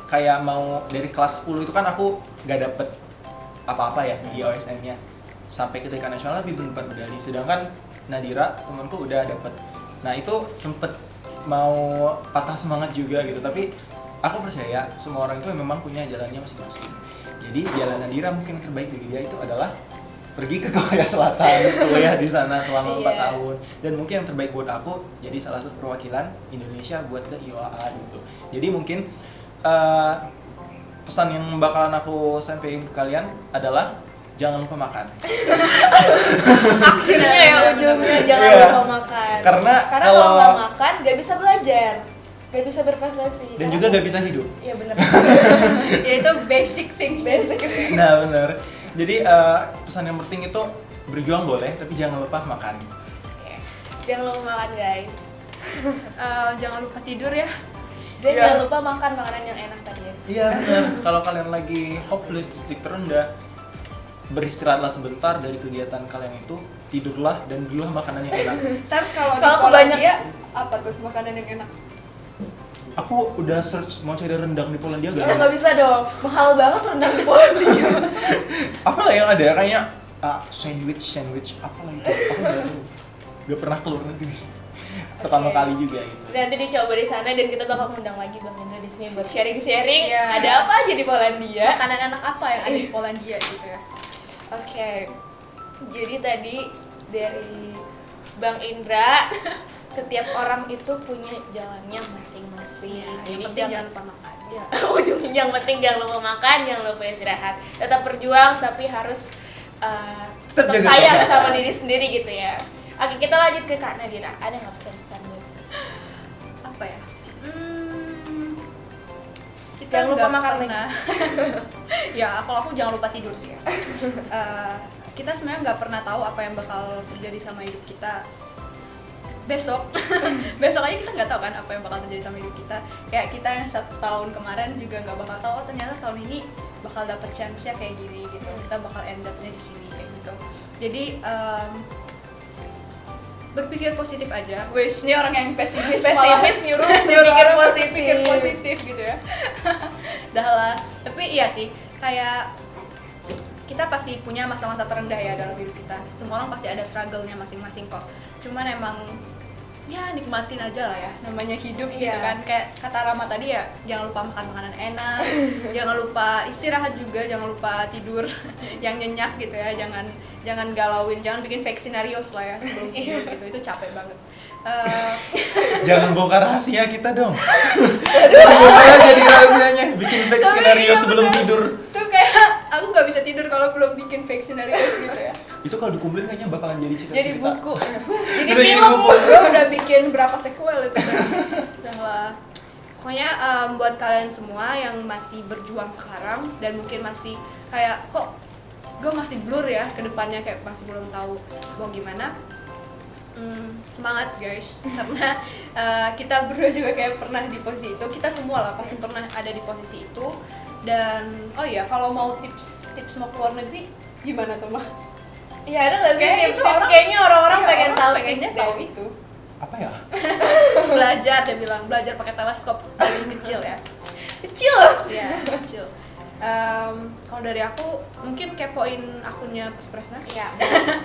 kayak mau dari kelas 10 itu kan aku gak dapet apa-apa ya di OSN-nya sampai ke tingkat nasional tapi belum dapat medali. Sedangkan Nadira temanku udah dapet. Nah itu sempet mau patah semangat juga gitu, tapi aku percaya semua orang itu memang punya jalannya masing-masing. Jadi jalan Nadira mungkin terbaik bagi dia itu adalah pergi ke Korea Selatan, kuliah di sana selama 4 tahun. Dan mungkin yang terbaik buat aku jadi salah satu perwakilan Indonesia buat ke IOA gitu. Jadi mungkin pesan yang bakalan aku sampaikan ke kalian adalah jangan lupa makan. Akhirnya ya ujungnya jangan Iya. lupa makan. Karena kalau kalau- nggak makan nggak bisa belajar, nggak bisa berprestasi. Dan juga gak bisa hidup. Iya benar. Ya itu basic things. Basic. Nah benar. Jadi pesan yang penting itu berjuang boleh, tapi jangan lupa makan. Oke. Jangan lupa makan guys. Jangan lupa tidur ya. Dan Iya. jangan lupa makan makanan yang enak tadi ya. Iya benar. Kalau kalian lagi hopeless di titik terendah, beristirahatlah sebentar dari kegiatan kalian itu, tidurlah dan belilah makanan yang enak. Ntar kalau Kalau di kebanyak- Polandia apa tuh makanan yang enak? Aku udah search mau cari rendang di Polandia Ya gak nggak bisa dong, mahal banget rendang di Polandia. apa lah yang ada kayaknya sandwich apa lah itu aku gak pernah keluar negeri pertama Oke. kali juga gitu. Nanti dicoba di sana dan kita bakal ngundang lagi Bang Indra di sini buat sharing-sharing. Iya. Ada apa aja di Polandia? Makanan enak apa yang ada di Polandia gitu ya? Oke. Jadi tadi dari Bang Indra, setiap orang itu punya jalannya masing-masing. Yang Jadi penting jangan lupa makan. ya, ujungnya yang penting jangan lupa makan, jangan lupa istirahat. Tetap berjuang tapi harus tetap jaga sayang kesehatan. sama diri sendiri gitu ya. Oke, kita lanjut ke Kak Nadira. Ada nggak pesan-pesan buat? Apa ya? Kita Jangan lupa nggak makan pernah. Ya, kalau aku jangan lupa tidur sih ya. Kita sebenarnya nggak pernah tahu apa yang bakal terjadi sama hidup kita besok. Besok aja kita nggak tahu kan apa yang bakal terjadi sama hidup kita. Kayak kita yang 1 tahun kemarin juga nggak bakal tahu, oh, ternyata tahun ini bakal dapet chance-nya kayak gini gitu. Kita bakal end up-nya di sini kayak gitu. Jadi berpikir positif aja. Wes, ini orang yang pesimis. Pesimis nyuruh Nyuruh berpikir orang positif. berpikir positif gitu ya. Dah lah. Tapi iya sih, kayak kita pasti punya masa-masa terendah ya dalam hidup kita. Semua orang pasti ada struggle-nya masing-masing kok. Cuman emang ya nikmatin aja lah ya, namanya hidup gitu Iya. kan. Kayak kata Rama tadi ya, jangan lupa makan makanan enak, jangan lupa istirahat juga, jangan lupa tidur yang nyenyak gitu ya, jangan galauin, jangan bikin fake scenarios lah ya sebelum tidur gitu, itu capek banget. Jangan bongkar rahasia kita dong. Bongkar aja jadi rahasianya, bikin fake Tapi skenario iya sebelum bener. tidur. Tuh kayak aku nggak bisa tidur kalau belum bikin fake scenarios gitu ya. Itu kalau dikumpulin kayaknya bakalan jadi cerita. Jadi buku. Jadi Bisa jadi film. buku. Gue udah bikin berapa sequel itu kan. Udah lah. Pokoknya buat kalian semua yang masih berjuang sekarang dan mungkin masih kayak kok gue masih blur ya ke depannya, kayak masih belum tahu mau gimana. Semangat guys, karena kita berdua juga kayak pernah di posisi itu, kita semua lah pasti pernah ada di posisi itu. Dan oh iya, kalau mau tips mau keluar negeri gimana tuh mah? Iya, ada nggak sih Kayak itu tips-tips? orang- Kayaknya orang-orang Iya, pengen orang tahu pengennya tips tahu deh. itu. Apa ya? Belajar, dia bilang belajar pakai teleskop dari kecil ya. Kecil. Iya, kecil. Kalau dari aku mungkin kepoin akunnya Puspresnas. Iya.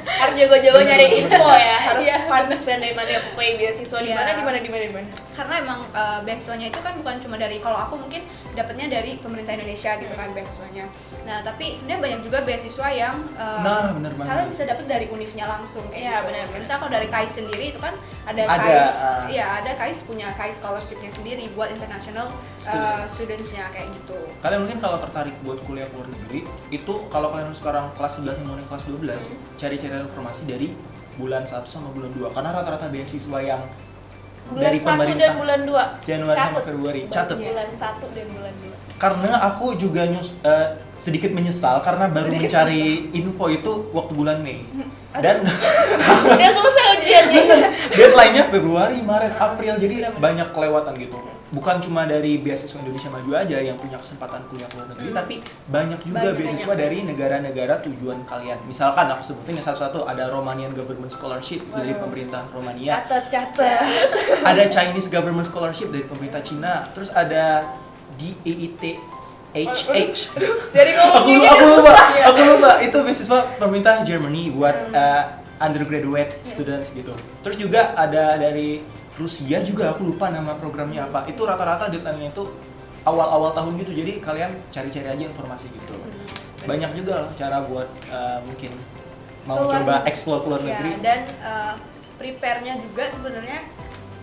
Harus jago-jago nyari info ya. Harus Iya. pandai-pandai apply beasiswa di Iya. mana di mana. Karena emang beasiswanya itu kan bukan cuma dari, kalau aku mungkin dapatnya dari pemerintah Indonesia gitu kan beasiswanya. Nah, tapi sebenarnya banyak juga beasiswa yang Nah, bener banget. kalian bisa dapat dari univnya langsung. Iya, benar. Misalnya kalau dari KAIS sendiri itu kan ada Ada, KAIS, ah. ada KAIS punya KAIS scholarship-nya sendiri buat international students-nya kayak gitu. Kalian mungkin kalau tertarik buat kuliah ke luar negeri, itu kalau kalian sekarang kelas 11 mau kelas 12, cari-cari informasi dari bulan 1 sama bulan 2 karena rata-rata beasiswa yang Bulan dari 1 pemerintah dan bulan 2. Januari sama Februari. Catet. Bulan 1 dan bulan 2. Karena aku juga sedikit menyesal karena baru mencari info itu waktu bulan Mei. Dan Udah selesai ujiannya. deadline-nya Februari, Maret, April, jadi banyak kelewatan gitu. Bukan cuma dari beasiswa Indonesia Maju aja yang punya kesempatan kuliah ke luar negeri, tapi banyak juga beasiswa dari negara-negara tujuan kalian. Misalkan aku sebutin satu-satu, ada Romanian Government Scholarship dari pemerintah Romania, Catat. ada Chinese Government Scholarship dari pemerintah Cina, terus ada DEIT HH. Dari ngomongnya Aku lupa. Itu beasiswa pemerintah Germany buat undergraduate students gitu. Terus juga ada dari Rusia juga, aku lupa nama programnya apa. Itu rata-rata deadline-nya itu awal-awal tahun gitu. Jadi kalian cari-cari aja informasi gitu. Banyak juga lah cara buat mungkin mau Keluar coba negeri. explore keluar negeri. Dan prepare-nya juga sebenarnya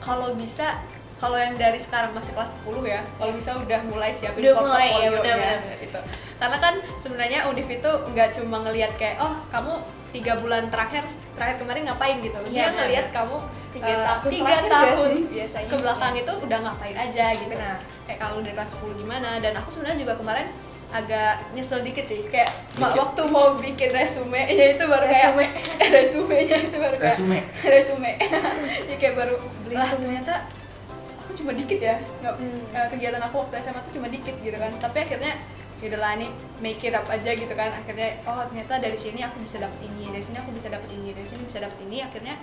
kalau bisa, kalau yang dari sekarang masih kelas 10 ya, kalau bisa udah mulai siapin Udah mulai, ya, portfolio-nya benar-benar. gitu. Karena kan sebenarnya Undip itu nggak cuma ngelihat kayak kamu 3 bulan terakhir kemarin ngapain gitu. Iya, Dia benar. ngelihat kamu 3 tahun 3 terakhir tahun nggak sih biasanya? ke belakang itu udah ngapain aja gitu. Benar. Kayak kalau dari kelas 10 gimana, dan aku sebenarnya juga kemarin agak nyesel dikit sih, kayak Dikit? waktu mau bikin resume ya itu baru kayak resumenya itu baru kayak resume ya kayak baru lah ternyata aku cuma dikit ya kegiatan aku waktu SMA tuh cuma dikit gitu kan, tapi akhirnya yaudahlah ini make it up aja gitu kan, akhirnya ternyata dari sini aku bisa dapet ini, dari sini aku bisa dapet ini, dari sini bisa dapet ini, akhirnya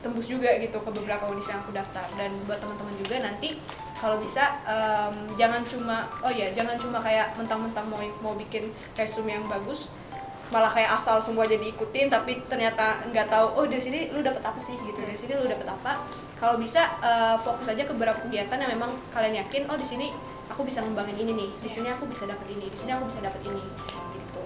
tembus juga gitu ke beberapa univ yang aku daftar. Dan buat teman-teman juga nanti kalau bisa jangan cuma kayak mentang-mentang mau bikin resume yang bagus malah kayak asal semua jadi ikutin tapi ternyata nggak tahu dari sini lu dapet apa sih gitu, dari sini lu dapet apa. Kalau bisa fokus aja ke beberapa kegiatan yang memang kalian yakin di sini aku bisa ngembangin ini nih, di sini aku bisa dapet ini, di sini aku bisa dapet ini gitu.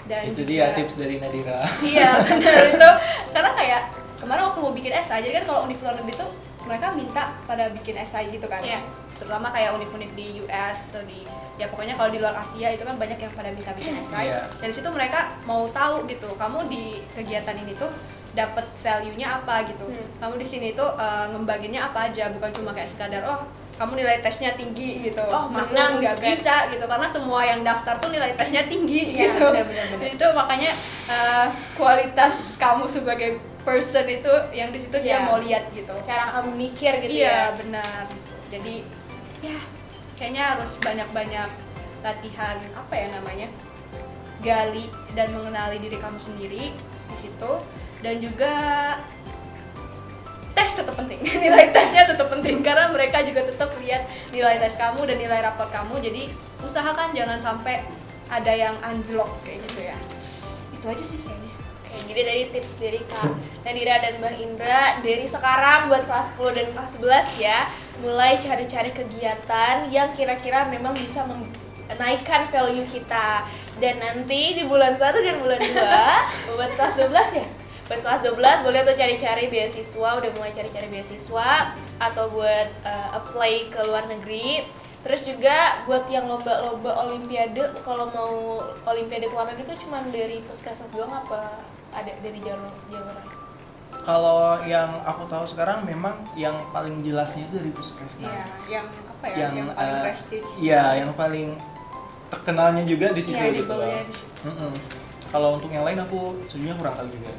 Dan Itu juga, dia tips dari Nadira. iya benar itu, karena kayak kemarin waktu mau bikin esai, jadi kan kalau univ luar negeri tuh mereka minta pada bikin esai gitu kan. Iya. Terutama kayak univ-univ di US atau di pokoknya kalau di luar Asia itu kan banyak yang pada minta bikin esai. Iya. Dari situ mereka mau tahu gitu, kamu di kegiatan ini tuh dapat value-nya apa gitu. Kamu di sini tuh ngembaginnya apa aja, bukan cuma kayak sekadar kamu nilai tesnya tinggi gitu. Masuk menang nggak gitu kan. bisa gitu, karena semua yang daftar tuh nilai tesnya tinggi Iya, gitu. benar-benar. Itu makanya kualitas kamu sebagai person itu yang di situ dia Iya. mau lihat gitu. Cara kamu mikir gitu Iya ya. benar. Jadi ya kayaknya harus banyak-banyak latihan gali dan mengenali diri kamu sendiri di situ, dan juga tes tetap penting. Nilai tesnya tetap penting karena mereka juga tetap lihat nilai tes kamu dan nilai rapor kamu. Jadi usahakan jangan sampai ada yang anjlok kayak gitu ya. Itu aja sih kayaknya. Oke, jadi tadi tips dari Kak Nadira dan Bang Indra dari sekarang buat kelas 10 dan kelas 11 ya, mulai cari-cari kegiatan yang kira-kira memang bisa menaikkan value kita. Dan nanti di bulan 1 dan bulan 2 buat kelas 12 ya. Buat kelas 12 boleh tuh cari-cari beasiswa, udah mulai cari-cari beasiswa atau buat apply ke luar negeri. Terus juga buat yang lomba-lomba olimpiade, kalau mau olimpiade ke luar negeri itu cuma dari puskesmas doang apa ada dari jalur-jaluran? Kalau yang aku tahu sekarang memang yang paling jelasnya itu dari Puskesmas. Iya, yang paling prestige. Iya, yang paling terkenalnya juga di situ Iya, gitu. labelnya di situ. Kalau untuk yang lain aku sejujurnya kurang tahu juga.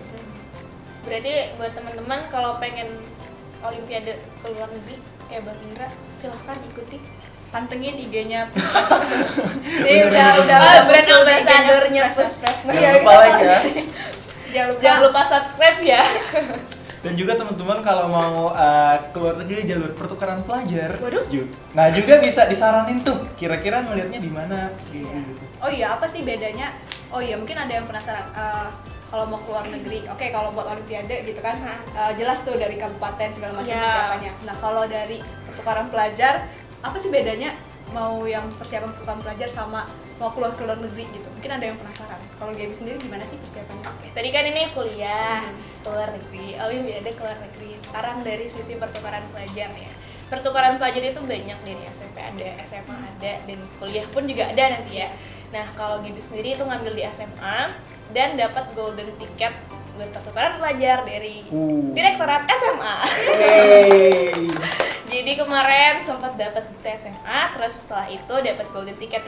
Berarti buat teman-teman kalau pengen olimpiade ke luar negeri kayak Bang Indra, silahkan ikuti. Pantengin IG-nya. Ini udah brand muncul di ambassador-nya IG-nya Puskesmas. Jangan lupa like ya. Jangan lupa subscribe ya. Dan juga teman-teman kalau mau ke luar negeri jalur pertukaran pelajar. Waduh. Nah, juga bisa disaranin tuh. Kira-kira ngelihatnya di mana gitu. Oh iya, apa sih bedanya? Oh iya, mungkin ada yang penasaran. Kalau mau keluar negeri, oke, kalau buat olimpiade gitu kan, jelas tuh dari kabupaten segala macam Iya. persiapannya. Nah, kalau dari pertukaran pelajar, apa sih bedanya mau yang persiapan pertukaran pelajar sama mau keluar ke luar negeri gitu? Mungkin ada yang penasaran. Kalau Gaby sendiri gimana sih persiapannya? Oke, tadi kan ini kuliah ke luar negeri, olimpiade ke luar negeri. Sekarang dari sisi pertukaran pelajar ya. Pertukaran pelajar itu banyak dari SMP ada, SMA ada, dan kuliah pun juga ada nanti ya. Nah, kalau Gaby sendiri itu ngambil di SMA dan dapat golden ticket buat pertukaran pelajar dari Direktorat SMA. Yeay. Jadi Jadi kemarin sempat dapat tes SMA, terus setelah itu dapat golden ticket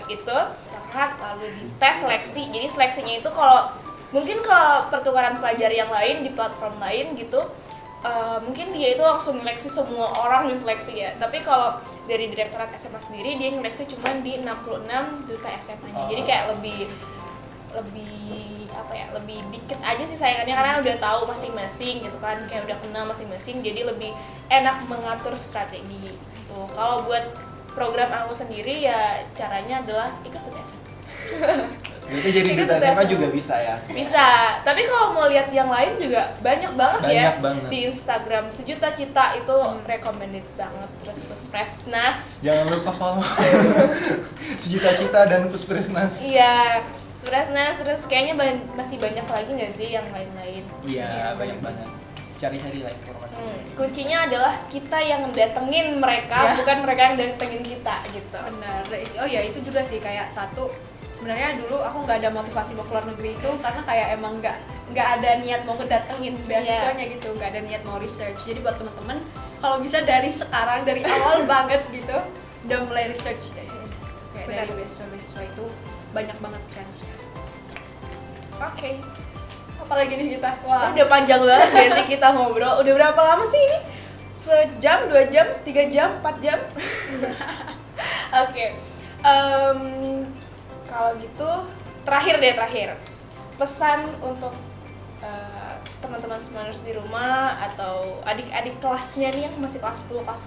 itu lalu di tes seleksi. Jadi seleksinya itu kalau mungkin kalau pertukaran pelajar yang lain di platform lain gitu, mungkin dia itu langsung seleksi semua orang di seleksi ya. Tapi kalau dari Direktorat SMA sendiri dia seleksi cuma di 66 duta SMA-nya. Jadi kayak lebih apa ya, lebih dikit aja sih sayangannya karena udah tahu masing-masing gitu kan, kayak udah kenal masing-masing, jadi lebih enak mengatur strategi gitu. Kalau buat program aku sendiri ya caranya adalah ikut tes. Berarti jadi duta SMA juga bisa ya? Bisa, tapi kalau mau lihat yang lain juga banyak banget ya. Banget. Di Instagram Sejuta Cita itu recommended banget. Terus Puspresnas. Jangan lupa follow Sejuta Cita dan Puspresnas. Iya, Puspresnas, terus kayaknya masih banyak lagi nggak sih yang lain-lain? Iya, banyak banget. Cari-cari lah informasi. Kuncinya adalah kita yang datengin mereka, bukan mereka yang datengin kita gitu. Benar. Oh ya, itu juga sih kayak satu, sebenarnya dulu aku nggak ada motivasi mau keluar negeri itu karena kayak emang nggak ada niat mau ngedatengin beasiswanya gitu, nggak ada niat mau research. Jadi buat teman-teman kalau bisa dari sekarang, dari awal banget gitu udah mulai research deh. Kayak dari beasiswa itu banyak banget chance-nya. Oke. Apalagi nih kita, wah Udah panjang banget ya sih kita ngobrol. Udah berapa lama sih ini? Sejam, 2 jam, 3 jam, 4 jam? Oke. Kalau gitu, terakhir. Pesan untuk teman-teman semanus di rumah atau adik-adik kelasnya nih yang masih kelas 10, kelas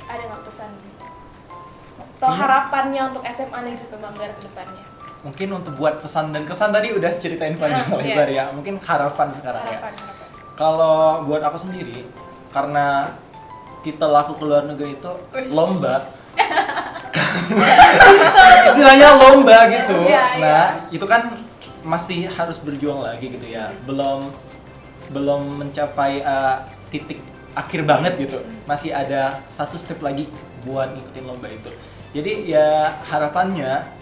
11, ada nggak pesan? Atau harapannya untuk SMA Negeri Tumanggar ke depannya? Mungkin untuk buat pesan dan kesan tadi udah ceritain panjang lebar ya. Mungkin harapan sekarang ya. Kalau buat aku sendiri, karena kita laku ke luar negeri itu lomba. Istilahnya lomba gitu. Nah, itu kan masih harus berjuang lagi gitu ya. Belum mencapai titik akhir banget gitu. Masih ada satu step lagi buat ngikutin lomba itu. Jadi ya harapannya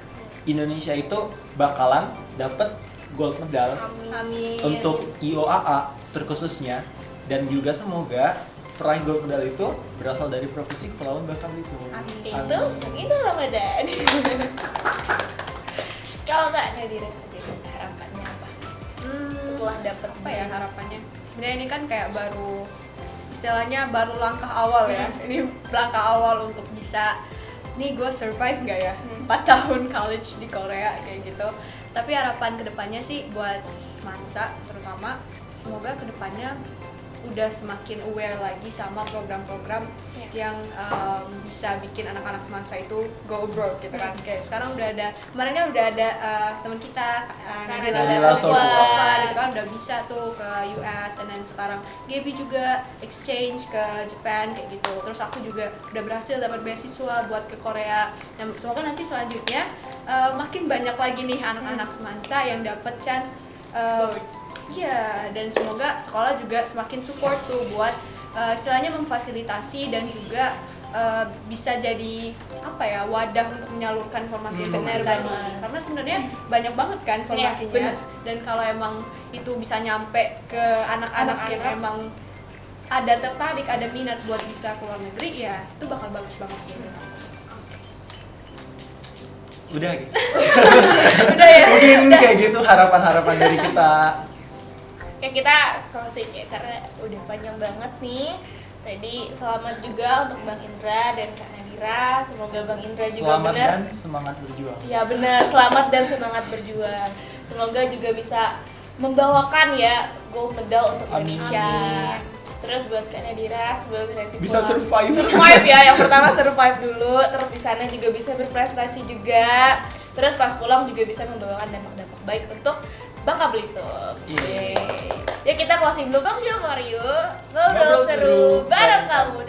Indonesia itu bakalan dapat gold medal. Amin. Untuk IOAA terkhususnya, dan juga semoga peraih gold medal itu berasal dari Provinsi Kepulauan Bangka Belitung. Itu Ramadan. Kalau Kak Nadira sendiri harapannya apa? Setelah dapat apa ya harapannya? Sebenarnya ini kan kayak istilahnya baru langkah awal ya. Ini langkah awal untuk bisa nih gue survive nggak ya 4 tahun college di Korea kayak gitu. Tapi harapan kedepannya sih buat Semansa terutama, semoga kedepannya udah semakin aware lagi sama program-program yang bisa bikin anak-anak Semansa itu go abroad gitu kan. Kayak sekarang udah ada, kemarin kan udah ada teman kita Nabila Sofa gitu kan udah bisa tuh ke US, dan sekarang Gaby juga exchange ke Japan kayak gitu. Terus aku juga udah berhasil dapat beasiswa buat ke Korea. Yang semoga nanti selanjutnya makin banyak lagi nih anak-anak Semansa yang dapat chance. Iya, dan semoga sekolah juga semakin support tuh buat istilahnya memfasilitasi dan juga bisa jadi apa ya, wadah untuk menyalurkan informasi tadi. Karena sebenarnya banyak banget kan informasinya. Dan kalau emang itu bisa nyampe ke anak-anak yang emang ada tertarik, ada minat buat bisa keluar negeri, ya itu bakal bagus banget sih. Udah gitu. Udah ya. Mungkin kayak gitu harapan-harapan dari kita. Kayak kita closing ya, karena udah panjang banget nih. Tadi selamat juga untuk Bang Indra dan Kak Nadira. Semoga Bang Indra juga Selamat benar. dan semangat berjuang. Ya benar, selamat dan semangat berjuang. Semoga juga bisa membawakan ya gold medal untuk Indonesia. Terus buat Kak Nadira, semoga nanti Bisa pulang. survive. Survive ya, yang pertama survive dulu. Terus di sana juga bisa berprestasi juga. Terus pas pulang juga bisa membawakan dampak-dampak baik untuk Bangka Belitung. Ya kita closing dulu dong, yuk Mario. Ngobrol seru bareng kamu.